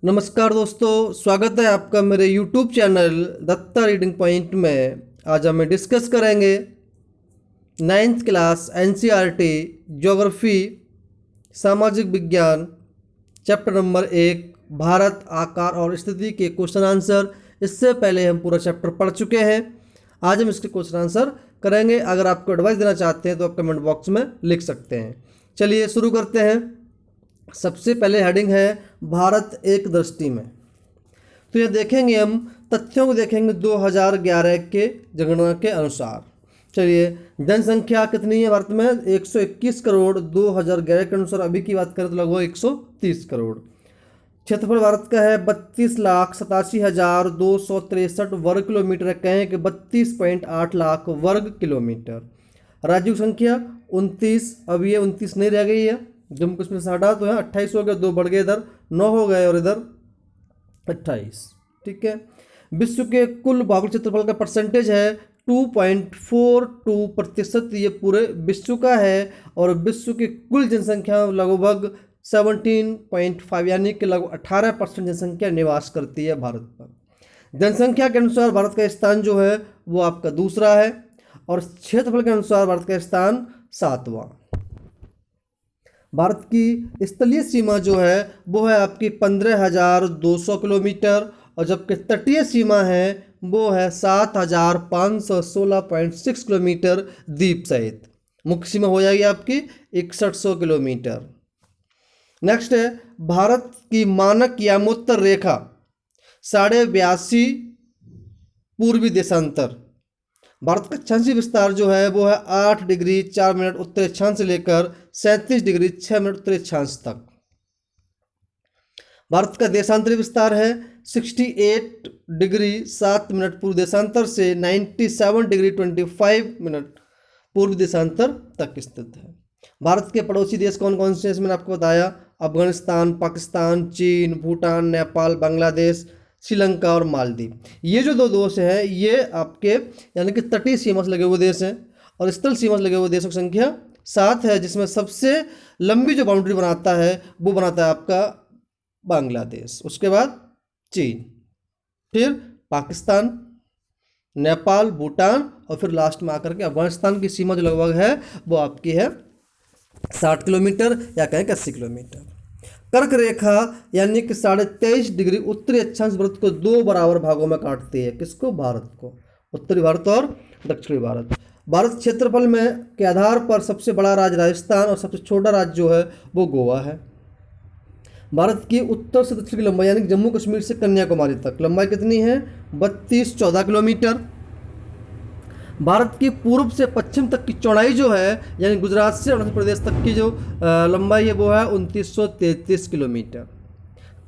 नमस्कार दोस्तों, स्वागत है आपका मेरे YouTube channel Datta reading point में। आज हम डिस्कस करेंगे 9th क्लास NCERT ज्योग्राफी सामाजिक विज्ञान चैप्टर नंबर 1 भारत आकार और स्थिति के क्वेश्चन आंसर। इससे पहले हम पूरा चैप्टर पढ़ चुके हैं। आज हम इसके क्वेश्चन आंसर करेंगे। अगर आपको एडवाइस देना चाहते हैं तो आप कमेंट बॉक्स में लिख सकते हैं। चलिए शुरू करते हैं। सबसे पहले हेडिंग है भारत एक दृष्टि में। तो ये देखेंगे, हम तथ्यों को देखेंगे 2011 के जनगणना के अनुसार। चलिए, जनसंख्या कितनी है भारत में? 121 करोड़। 2011 के अनुसार अभी की बात करें तो लगभग 130 करोड़। क्षेत्रफल भारत का है 32,87,263 वर्ग किलोमीटर। कहें कि 32.8 लाख वर्ग किलोमीटर। राज्यों की संख्या 29। अब ये 29 नहीं रह गई है, जम्मू कश्मीर से हटा तो है 28 हो गया, 2 बढ़ गए, इधर 9 हो गए और इधर 28। ठीक है। विश्व के कुल भौगोलिक क्षेत्रफल का परसेंटेज है 2.42%। ये पूरे विश्व का है और विश्व की कुल जनसंख्या लगभग 17.5 यानी कि लगभग 18% जनसंख्या निवास करती है भारत पर। जनसंख्या के अनुसार भारत का स्थान जो है वो आपका दूसरा है और क्षेत्रफल के अनुसार भारत का स्थान 7वां। भारत की स्थलीय सीमा जो है वो है आपकी 15,200 किलोमीटर और जबकि तटीय सीमा है वो है 7,516.6 किलोमीटर द्वीप सहित। मुख्य सीमा हो जाएगी आपकी 6100 किलोमीटर। नेक्स्ट है भारत की मानक यामोत्तर रेखा 82.5 पूर्वी देशांतर। भारत का अक्षांशीय विस्तार जो है वो है 8 डिग्री 4 मिनट उत्तरी अक्षांश से लेकर 37 डिग्री 6 मिनट उत्तरी अक्षांश तक। भारत का देशांतरी विस्तार है 68 डिग्री 7 मिनट पूर्व देशांतर से 97 डिग्री 25 मिनट पूर्व देशांतर तक स्थित है। भारत के पड़ोसी देश कौन कौन से हैं मैंने आपको बताया। अफगानिस्तान, पाकिस्तान, चीन, भूटान, नेपाल, बांग्लादेश, श्रीलंका और मालदीव। ये जो 2 देश हैं ये आपके यानी कि तटीय सीमा से लगे हुए देश हैं और स्थल सीमा से लगे हुए देशों की संख्या 7 है, जिसमें सबसे लंबी जो बाउंड्री बनाता है वो बनाता है आपका बांग्लादेश, उसके बाद चीन, फिर पाकिस्तान, नेपाल, भूटान और फिर लास्ट में आकर के अफगानिस्तान की सीमा जो लगभग है वो आपकी है 60 किलोमीटर या कहें कि 80 किलोमीटर। कर्क रेखा यानी कि 23.5 डिग्री उत्तरी अक्षांश भारत को 2 बराबर भागों में काटती है। किसको? भारत को। उत्तरी भारत और दक्षिणी भारत। भारत क्षेत्रफल में के आधार पर सबसे बड़ा राज्य राजस्थान और सबसे छोटा राज्य जो है वो गोवा है। भारत की उत्तर से दक्षिण की लंबाई यानी कि जम्मू कश्मीर से कन्याकुमारी तक लंबाई कितनी है? 32-14 किलोमीटर। भारत की पूर्व से पश्चिम तक की चौड़ाई जो है यानी गुजरात से अरुणाचल प्रदेश तक की जो लंबाई है वो है 2933 किलोमीटर।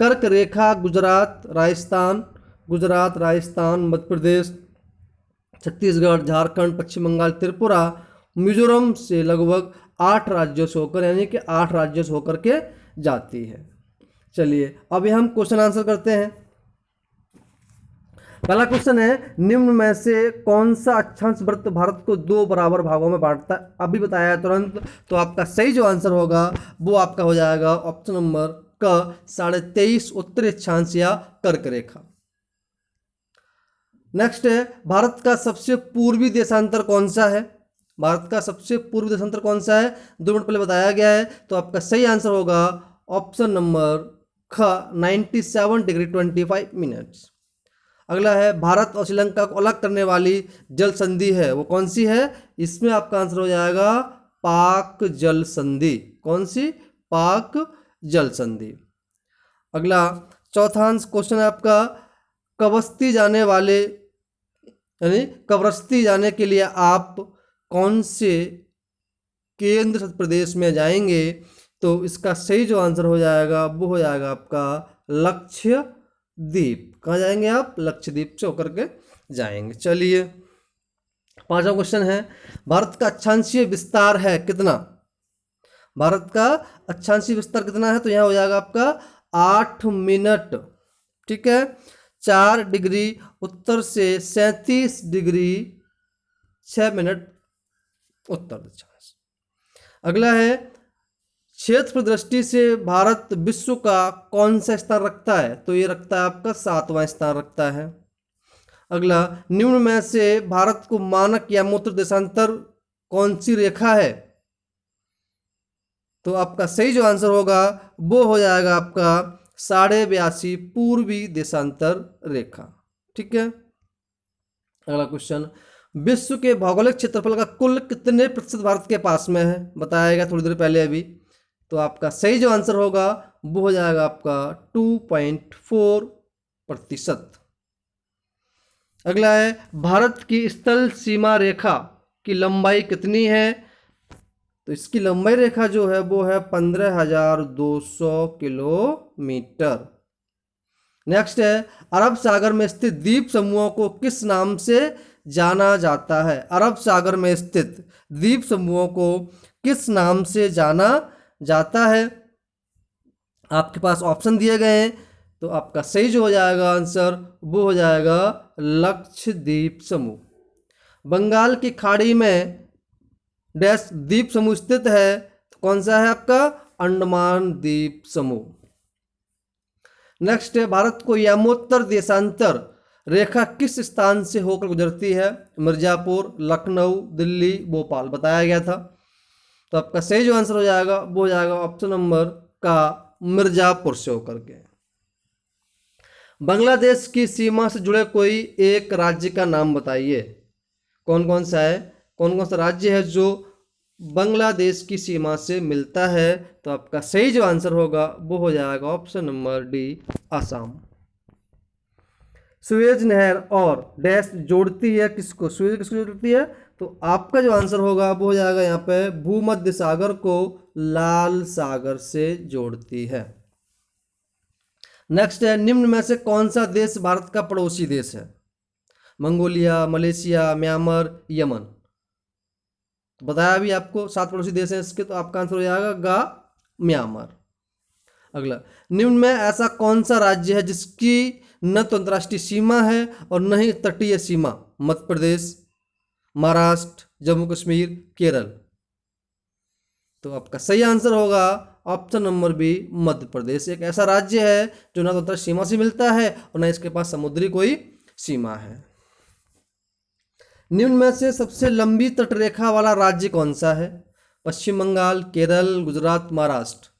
कर्क रेखा गुजरात, राजस्थान, मध्य प्रदेश, छत्तीसगढ़, झारखंड, पश्चिम बंगाल, त्रिपुरा, मिजोरम से लगभग 8 राज्यों से होकर यानी कि 8 राज्यों से होकर के जाती है। चलिए अभी हम क्वेश्चन आंसर करते हैं। पहला क्वेश्चन है, निम्न में से कौन सा अक्षांश वृत्त भारत को 2 बराबर भागों में बांटता है? अभी बताया तुरंत, तो आपका सही जो आंसर होगा वो आपका हो जाएगा ऑप्शन नंबर का 23.5 उत्तरी अक्षांश या कर्क रेखा। नेक्स्ट है, भारत का सबसे पूर्वी देशांतर कौन सा है? भारत का सबसे पूर्वी देशांतर कौन सा है? 2 मिनट पहले बताया गया है, तो आपका सही आंसर होगा ऑप्शन नंबर ख 97 डिग्री 25 मिनट्स। अगला है, भारत और श्रीलंका को अलग करने वाली जल संधि है वो कौन सी है? इसमें आपका आंसर हो जाएगा पाक जल संधि। कौन सी? पाक जल संधि। अगला चौथा क्वेश्चन है आपका, कवरस्ती जाने के लिए आप कौन से केंद्र शासित प्रदेश में जाएंगे? तो इसका सही जो आंसर हो जाएगा वो हो जाएगा आपका लक्षद्वीप। कहाँ जाएंगे आप? लक्षद्वीप से होकर के जाएंगे। चलिए 5वां क्वेश्चन है, भारत का अक्षांशीय विस्तार है कितना? भारत का अक्षांशीय विस्तार कितना है? तो यहाँ हो जाएगा आपका 8 मिनट। ठीक है, 4 डिग्री उत्तर से 37 डिग्री 6 मिनट उत्तर दक्षिण। अगला है, क्षेत्र की दृष्टि से भारत विश्व का कौन सा स्थान रखता है? तो ये रखता है आपका 7वां स्थान रखता है। अगला, निम्न में से भारत को मानक या मूत्र देशांतर कौन सी रेखा है? तो आपका सही जो आंसर होगा वो हो जाएगा आपका 82.5 पूर्वी देशांतर रेखा। ठीक है। अगला क्वेश्चन, विश्व के भौगोलिक क्षेत्रफल का कुल कितने प्रतिशत भारत के पास में है? बताया गया थोड़ी देर पहले अभी। तो आपका सही जो आंसर होगा वो हो जाएगा आपका 2.4%। अगला है, भारत की स्थल सीमा रेखा की लंबाई कितनी है? तो इसकी लंबाई रेखा जो है वो है 15,200 किलोमीटर। नेक्स्ट है, अरब सागर में स्थित द्वीप समूहों को किस नाम से जाना जाता है? अरब सागर में स्थित द्वीप समूहों को किस नाम से जाना जाता है? आपके पास ऑप्शन दिए गए हैं, तो आपका सही जो हो जाएगा आंसर वो हो जाएगा लक्षद्वीप समूह। बंगाल की खाड़ी में डैश द्वीप समूह स्थित है, तो कौन सा है आपका? अंडमान द्वीप समूह। नेक्स्ट है, भारत को यमोत्तर देशांतर रेखा किस स्थान से होकर गुजरती है? मिर्जापुर, लखनऊ, दिल्ली, भोपाल। बताया गया था। तो आपका सही जो आंसर हो जाएगा वो हो जाएगा ऑप्शन नंबर का मिर्जापुर से होकर के। बांग्लादेश की सीमा से जुड़े कोई एक राज्य का नाम बताइए। कौन कौन सा है? कौन कौन सा राज्य है जो बांग्लादेश की सीमा से मिलता है? तो आपका सही जो आंसर होगा वो हो जाएगा option number D, Assam. Suez नहर और डैश जोड़ती है किसको? सुएज किसको जोड़ती है? तो आपका जो आंसर होगा वो हो जाएगा यहाँ पे भूमध्य सागर को लाल सागर से जोड़ती है। नेक्स्ट है, निम्न में से कौन सा देश भारत का पड़ोसी देश है? Mongolia, Malaysia, Myanmar, Yemen. बताया भी आपको 7 पड़ोसी देश हैं इसके, तो आपका आंसर हो जाएगा म्यांमार। अगला, निम्न में ऐसा कौन सा राज्य है जिसकी न तो अंतर्राष्ट्रीय सीमा है और न ही तटीय सीमा? मध्य प्रदेश, महाराष्ट्र, जम्मू कश्मीर, केरल। तो आपका सही आंसर होगा option number B, Madhya Pradesh. एक ऐसा राज्य है जो न तो अंतर्राष्ट्रीय सीमा से मिलता है और न इसके पास समुद्री कोई सीमा है। निम्न में से सबसे लंबी तटरेखा वाला राज्य कौन सा है? पश्चिम बंगाल, केरल, गुजरात, महाराष्ट्र।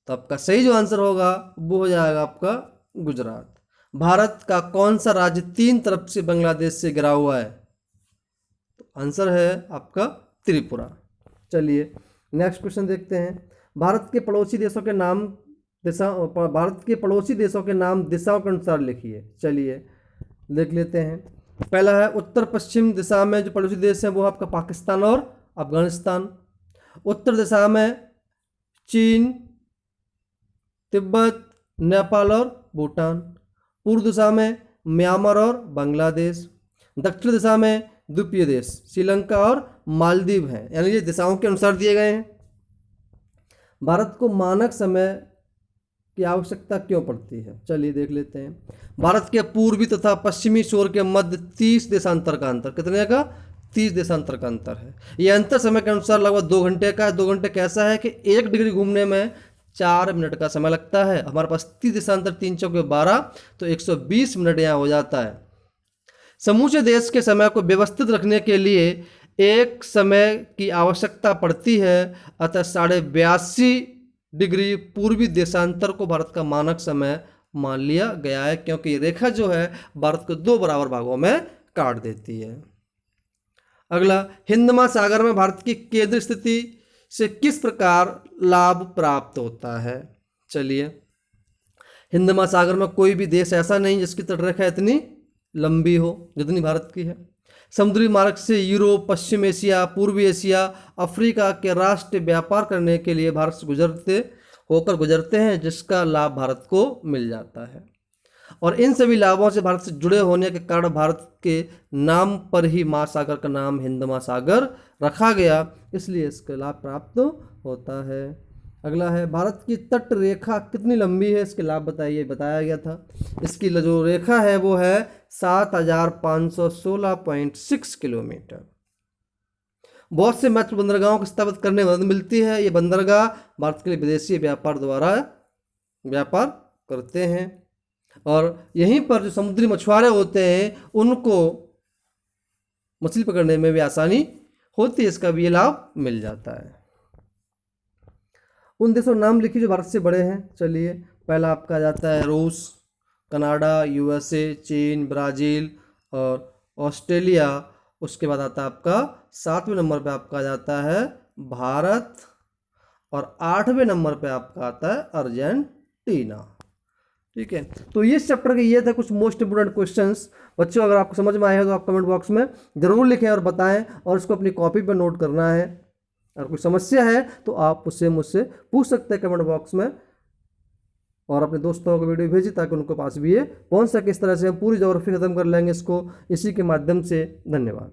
तो आपका सही जो आंसर होगा वो हो जाएगा आपका गुजरात। भारत का कौन सा राज्य 3 तरफ से बांग्लादेश से घिरा हुआ है? तो आंसर है आपका त्रिपुरा। चलिए नेक्स्ट क्वेश्चन देखते हैं। भारत के पड़ोसी देशों के नाम दिशाओं के अनुसार लिखिए। चलिए देख लेते हैं। पहला है, उत्तर पश्चिम दिशा में जो पड़ोसी देश है वो आपका पाकिस्तान और अफगानिस्तान। उत्तर दिशा में चीन, तिब्बत, नेपाल और भूटान। पूर्व दिशा में म्यांमार और बांग्लादेश। दक्षिण दिशा में द्वीपीय देश श्रीलंका और मालदीव हैं। यानी ये दिशाओं के अनुसार दिए गए हैं। भारत को मानक समय की आवश्यकता क्यों पड़ती है? चलिए देख लेते हैं। भारत के पूर्वी तथा पश्चिमी छोर के मध्य 30 देशांतर का अंतर, कितने का? 30 देशांतर का अंतर है। यह अंतर समय के अनुसार लगभग 2 घंटे का है। 2 घंटे कैसा है कि 1 डिग्री घूमने में 4 मिनट का समय लगता है। हमारे पास 30 देशांतर 3 चौके 12, तो 120 मिनट यहाँ हो जाता है। समूचे देश के समय को व्यवस्थित रखने के लिए एक समय की आवश्यकता पड़ती है। अतः 82.5 डिग्री पूर्वी देशांतर को भारत का मानक समय मान लिया गया है, क्योंकि रेखा जो है भारत को 2 बराबर भागों में काट देती है। अगला, हिंद महासागर में भारत की केंद्रीय स्थिति से किस प्रकार लाभ प्राप्त होता है? चलिए, हिंद महासागर में कोई भी देश ऐसा नहीं जिसकी तटरेखा इतनी लंबी हो जितनी भारत की है। समुद्री मार्ग से यूरोप, पश्चिम एशिया, पूर्वी एशिया, अफ्रीका के राष्ट्र व्यापार करने के लिए भारत से गुजरते हैं, जिसका लाभ भारत को मिल जाता है। और इन सभी लाभों से भारत से जुड़े होने के कारण भारत के नाम पर ही महासागर का नाम हिंद महासागर रखा गया, इसलिए इसका लाभ प्राप्त होता है। अगला है, भारत की तट रेखा कितनी लंबी है? इसके लाभ बताइए। बताया गया था। इसकी जो रेखा है वो है 7516.6 किलोमीटर। बहुत से महत्वपूर्ण बंदरगाहों को स्थापित करने में मदद मिलती है। ये बंदरगाह भारत के लिए विदेशी व्यापार द्वारा व्यापार करते हैं और यहीं पर जो समुद्री मछुआरे होते हैं उनको मछली पकड़ने में भी आसानी होती है, इसका भी ये लाभ मिल जाता है। उन देशों के नाम लिखिए जो भारत से बड़े हैं। चलिए, पहला आपका आ जाता है रूस, कनाडा, यूएसए, चीन, ब्राज़ील और ऑस्ट्रेलिया। उसके बाद आता है आपका 7वें नंबर पे आपका आ जाता है भारत और 8वें नंबर पे आपका आता है अर्जेंटीना। ठीक है, तो ये चैप्टर के ये थे कुछ मोस्ट इंपोर्टेंट क्वेश्चंस। बच्चों, अगर आपको समझ में आए हो तो आप कमेंट बॉक्स में ज़रूर लिखें और बताएं, और इसको अपनी कॉपी पर नोट करना है। अगर कोई समस्या है तो आप उससे मुझसे पूछ सकते हैं कमेंट बॉक्स में, और अपने दोस्तों को वीडियो भेजिए ताकि उनके पास भी ये पहुंच सके। इस तरह से हम पूरी ज्योग्राफी खत्म कर लेंगे इसको, इसी के माध्यम से। धन्यवाद।